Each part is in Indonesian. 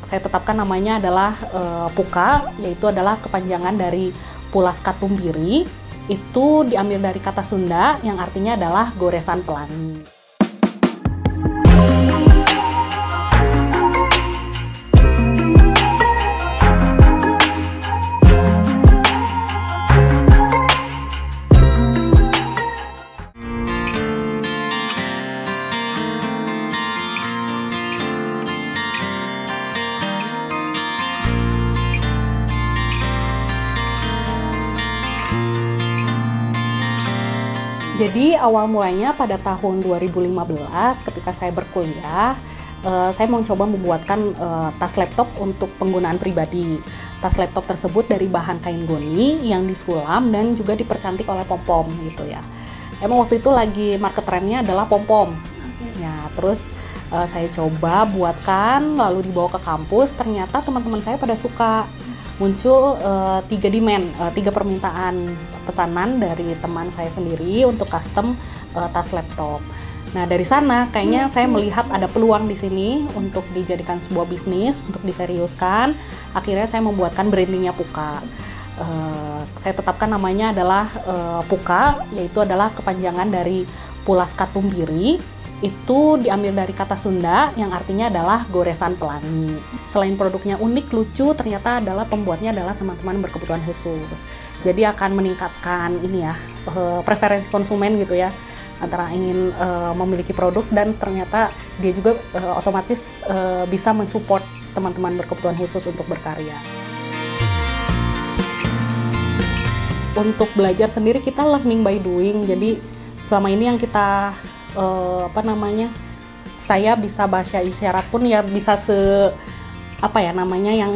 saya tetapkan namanya adalah Puka, yaitu adalah kepanjangan dari Pulas Katumbiri. Itu diambil dari kata Sunda yang artinya adalah goresan pelangi. Jadi awal mulanya pada tahun 2015 ketika saya berkuliah, saya mau coba membuatkan tas laptop untuk penggunaan pribadi. Tas laptop tersebut dari bahan kain goni yang disulam dan juga dipercantik oleh pom-pom gitu ya. Emang waktu itu lagi market trendnya adalah pom-pom. Ya, terus saya coba buatkan lalu dibawa ke kampus, ternyata teman-teman saya pada suka. Muncul 3 permintaan pesanan dari teman saya sendiri untuk custom tas laptop. Nah, dari sana kayaknya saya melihat ada peluang di sini untuk dijadikan sebuah bisnis, untuk diseriuskan. Akhirnya saya membuatkan brandingnya Puka. Saya tetapkan namanya adalah Puka, yaitu adalah kepanjangan dari Pulas Katumbiri. Itu diambil dari kata Sunda yang artinya adalah goresan pelangi. Selain produknya unik, lucu, ternyata adalah pembuatnya adalah teman-teman berkebutuhan khusus. Jadi akan meningkatkan ini ya, preferensi konsumen gitu ya, antara ingin memiliki produk dan ternyata dia juga otomatis bisa mensupport teman-teman berkebutuhan khusus untuk berkarya. Untuk belajar sendiri kita learning by doing. Jadi selama ini yang kita saya bisa bahasa isyarat pun ya bisa yang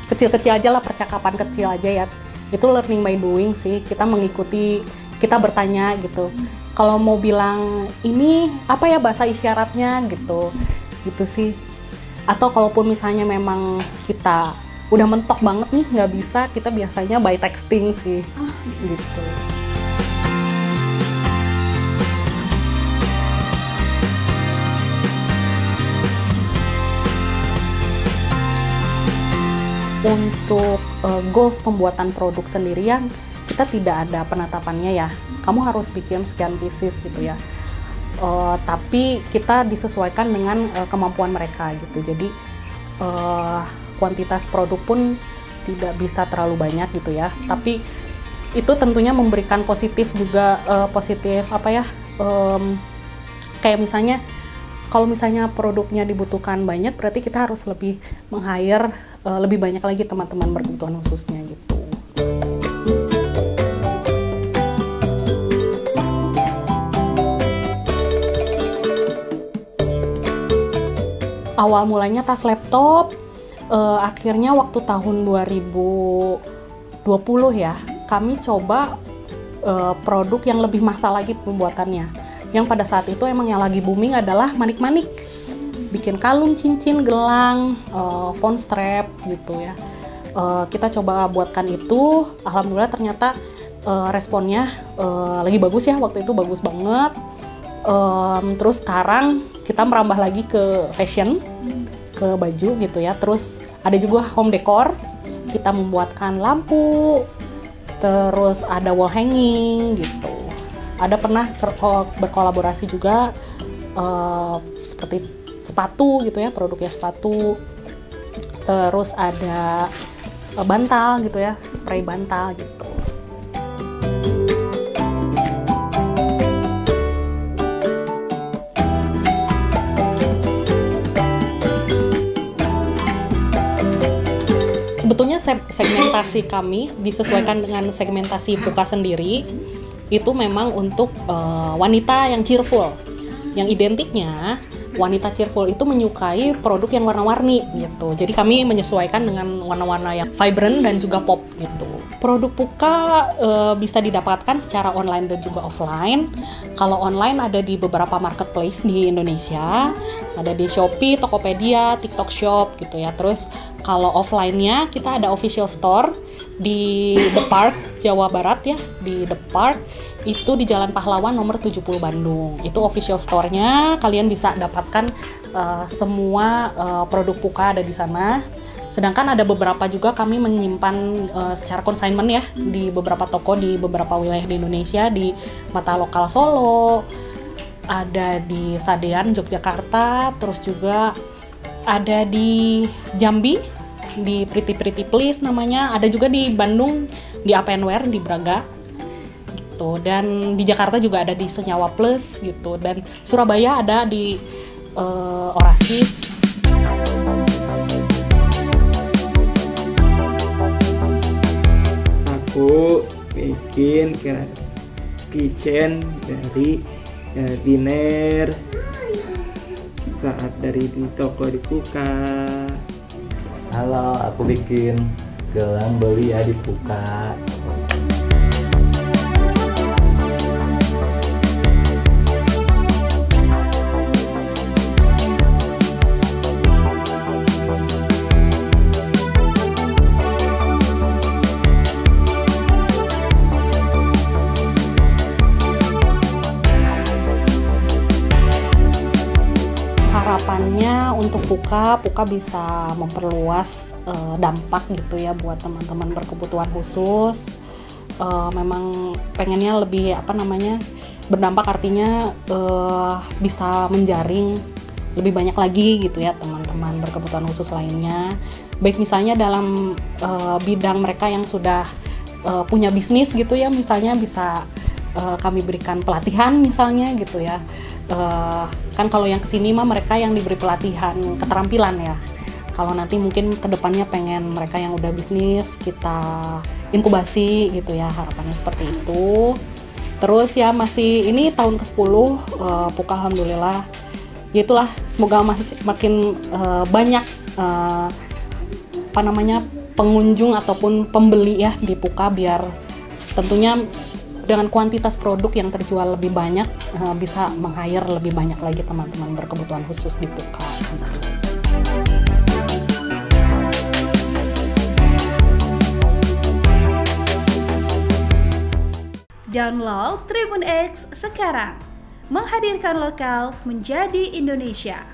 kecil-kecil aja lah, percakapan kecil aja ya. Itu learning by doing sih, kita mengikuti, kita bertanya gitu. Kalau mau bilang ini apa ya bahasa isyaratnya gitu sih. Atau kalaupun misalnya memang kita udah mentok banget nih nggak bisa, kita biasanya by texting sih gitu. Untuk goals pembuatan produk sendirian, kita tidak ada penetapannya ya. Kamu harus bikin sekian pieces gitu ya. Tapi kita disesuaikan dengan kemampuan mereka gitu. Jadi kuantitas produk pun tidak bisa terlalu banyak gitu ya. Tapi itu tentunya memberikan positif juga, kayak misalnya kalau misalnya produknya dibutuhkan banyak, berarti kita harus lebih meng-hire lebih banyak lagi teman-teman berkebutuhan khususnya gitu. Awal mulanya tas laptop, akhirnya waktu tahun 2020 ya, kami coba produk yang lebih massal lagi pembuatannya. Yang pada saat itu emang yang lagi booming adalah manik-manik, bikin kalung, cincin, gelang, phone strap gitu ya. Kita coba buatkan itu, alhamdulillah ternyata responnya lagi bagus ya, waktu itu bagus banget. Terus sekarang kita merambah lagi ke fashion, ke baju gitu ya. Terus ada juga home decor, kita membuatkan lampu, terus ada wall hanging gitu. Ada pernah berkolaborasi juga seperti sepatu gitu ya, produknya sepatu. Terus ada bantal gitu ya, spray bantal gitu. Sebetulnya segmentasi kami disesuaikan dengan segmentasi Puka sendiri. Itu memang untuk wanita yang cheerful. Yang identiknya wanita cheerful itu menyukai produk yang warna-warni gitu. Jadi kami menyesuaikan dengan warna-warna yang vibrant dan juga pop gitu. Produk Puka bisa didapatkan secara online dan juga offline. Kalau online ada di beberapa marketplace di Indonesia, ada di Shopee, Tokopedia, TikTok Shop gitu ya. Terus kalau offline-nya kita ada official store di The Park Jawa Barat ya, di The Park, itu di Jalan Pahlawan nomor 70 Bandung. Itu official store-nya, kalian bisa dapatkan semua produk Puka ada di sana. Sedangkan ada beberapa juga kami menyimpan secara consignment ya di beberapa toko di beberapa wilayah di Indonesia, di Mata Lokal Solo, ada di Sadean Yogyakarta, terus juga ada di Jambi di Pretty Pretty Please namanya, ada juga di Bandung di Apenware di Braga gitu, dan di Jakarta juga ada di Senyawa Plus gitu, dan Surabaya ada di Orasis. Aku bikin kitchen dari diner saat dari di toko di Puka. Halo, aku bikin gelang beli ya di Puka. Harapannya untuk Puka bisa memperluas dampak gitu ya buat teman-teman berkebutuhan khusus. Memang pengennya lebih berdampak, artinya bisa menjaring lebih banyak lagi gitu ya teman-teman berkebutuhan khusus lainnya. Baik misalnya dalam bidang mereka yang sudah punya bisnis gitu ya, misalnya bisa kami berikan pelatihan misalnya gitu ya. Kan kalau yang kesini mah mereka yang diberi pelatihan keterampilan ya. Kalau nanti mungkin kedepannya pengen mereka yang udah bisnis kita inkubasi gitu ya, harapannya seperti itu. Terus ya masih ini tahun ke-10 Puka alhamdulillah. Ya itulah, semoga masih makin banyak pengunjung ataupun pembeli ya di Puka, biar tentunya dengan kuantitas produk yang terjual lebih banyak bisa meng-hire lebih banyak lagi teman-teman berkebutuhan khusus di Puka. Download Tribun X sekarang, menghadirkan lokal menjadi Indonesia.